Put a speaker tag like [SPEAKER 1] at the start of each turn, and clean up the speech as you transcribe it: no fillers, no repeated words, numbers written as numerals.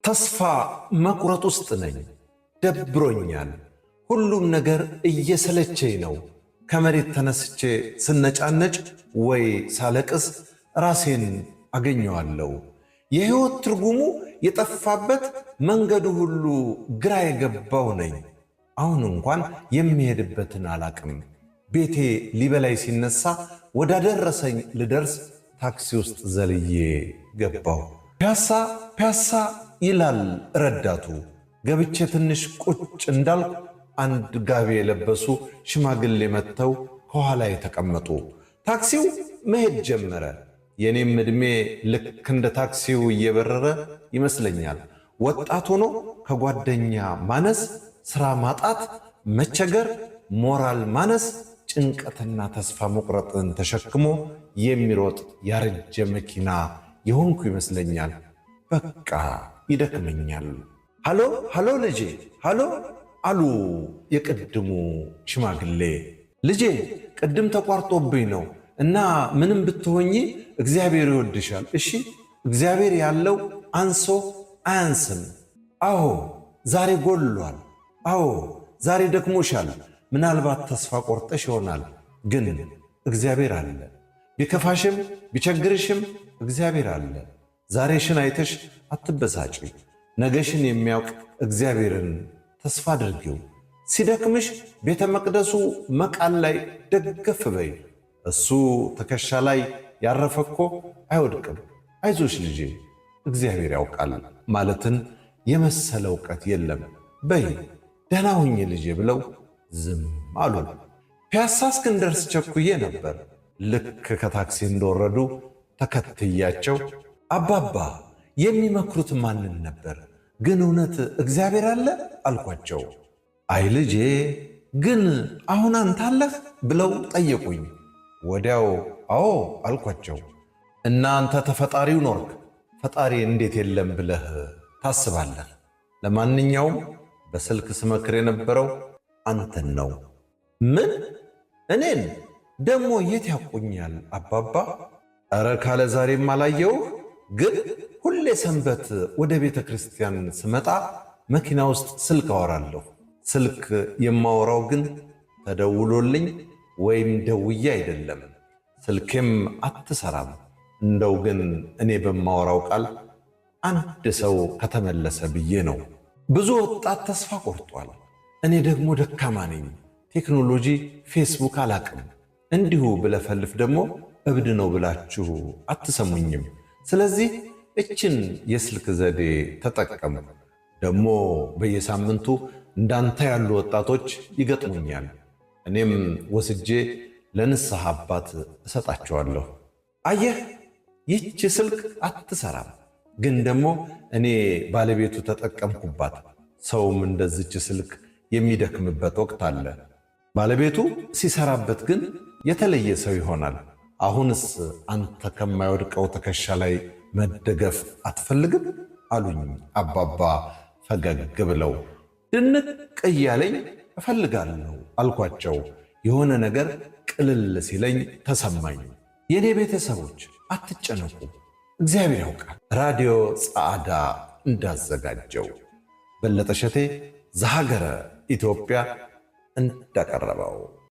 [SPEAKER 1] ተስፋ መቁረጥ ውስጥ ነኝ። ደብሮኛል። ሁሉም ነገር እየሰለቸኝ ነው። ከመሬት ተነስቼ ስነጫነጭ ወይ ሳለቅስ ራሴን አገኘዋለሁ። የሕይወት ትርጉሙ የጠፋበት መንገዱ ሁሉ ግራ የገባው ነኝ። አሁን እንኳን የሚሄድበትን አላቅም። ቤቴ ሊበላይ ሲነሳ ወዳደረሰኝ ልደርስ ታክሲ ውስጥ ዘልዬ ገባው። ፒያሳ ይላል ረዳቱ። ገብቼ ትንሽ ቁጭ እንዳልኩ አንድ ጋቢ የለበሱ ሽማግሌ መጥተው ከኋላ የተቀመጡ። ታክሲው መሄድ ጀመረ። የኔም ዕድሜ ልክ እንደ ታክሲው እየበረረ ይመስለኛል። ወጣት ሆኖ ከጓደኛ ማነስ፣ ሥራ ማጣት፣ መቸገር፣ ሞራል ማነስ፣ ጭንቀትና ተስፋ መቁረጥን ተሸክሞ የሚሮጥ ያረጀ መኪና የሆንኩ ይመስለኛል። በቃ ይደክመኛል። ሃሎ ልጄ፣ ሃሎ አሉ የቅድሙ ሽማግሌ። ልጄ ቅድም ተቋርጦብኝ ነው እና ምንም ብትሆኚ እግዚአብሔር ይወድሻል። እሺ እግዚአብሔር ያለው አንሶ አያንስም። አዎ ዛሬ ጎልሏል። አዎ ዛሬ ደክሞሻል። ምናልባት ተስፋ ቆርጠሽ ይሆናል፣ ግን እግዚአብሔር አለ። ቢከፋሽም ቢቸግርሽም እግዚአብሔር አለ። ዛሬሽን አይተሽ አትበሳጪ። ነገሽን የሚያውቅ እግዚአብሔርን ተስፋ አድርጊው። ሲደክምሽ ቤተ መቅደሱ መቃል ላይ ደገፍ በይ። እሱ ትከሻ ላይ ያረፈኮ አይወድቅም። አይዞሽ ልጄ እግዚአብሔር ያውቃል ማለትን የመሰለ እውቀት የለም። በይ ደህና ሁኚ ልጄ ብለው ዝም አሉ። ፒያሳ እስክንደርስ ቸኩዬ ነበር። ልክ ከታክሲ እንደወረዱ ተከትያቸው አባባ የሚመክሩት ማንን ነበር? ግን እውነት እግዚአብሔር አለ አልኳቸው። አይ ልጄ ግን አሁን አንተ አለህ ብለው ጠየቁኝ። ወዲያው አዎ አልኳቸው። እናንተ ተፈጣሪው ኖርክ፣ ፈጣሪ እንዴት የለም ብለህ ታስባለህ? ለማንኛውም በስልክ ስመክር የነበረው አንተን ነው። ምን? እኔን ደሞ የት ያውቁኛል አባባ? ኧረ ካለ ዛሬም አላየውህ፣ ግን ሁሌ ሰንበት ወደ ቤተ ክርስቲያን ስመጣ መኪና ውስጥ ስልክ አወራለሁ። ስልክ የማወራው ግን ተደውሎልኝ ወይም ደውዬ አይደለም። ስልኬም አትሰራም። እንደው ግን እኔ በማወራው ቃል አንድ ሰው ከተመለሰ ብዬ ነው። ብዙ ወጣት ተስፋ ቆርጧል። እኔ ደግሞ ደካማ ነኝ። ቴክኖሎጂ፣ ፌስቡክ አላቅም። እንዲሁ ብለፈልፍ ደግሞ እብድ ነው ብላችሁ አትሰሙኝም። ስለዚህ እችን የስልክ ዘዴ ተጠቀሙ። ደግሞ በየሳምንቱ እንዳንተ ያሉ ወጣቶች ይገጥሙኛል። እኔም ወስጄ ለንስሐ አባት እሰጣቸዋለሁ። አየህ ይህች ስልክ አትሰራም፣ ግን ደግሞ እኔ ባለቤቱ ተጠቀምኩባት። ሰውም እንደዚች ስልክ የሚደክምበት ወቅት አለ። ባለቤቱ ሲሰራበት ግን የተለየ ሰው ይሆናል። አሁንስ አንተ ከማይወድቀው ትከሻ ላይ መደገፍ አትፈልግም አሉኝ አባባ ፈገግ ብለው። ድንቅ እያለኝ እፈልጋለሁ አልኳቸው። የሆነ ነገር ቅልል ሲለኝ ተሰማኝ። የኔ ቤተሰቦች አትጨነቁ፣ እግዚአብሔር ያውቃል። ራዲዮ ጸዓዳ እንዳዘጋጀው በለጠ ሸቴ ዘሀገረ ኢትዮጵያ እንዳቀረበው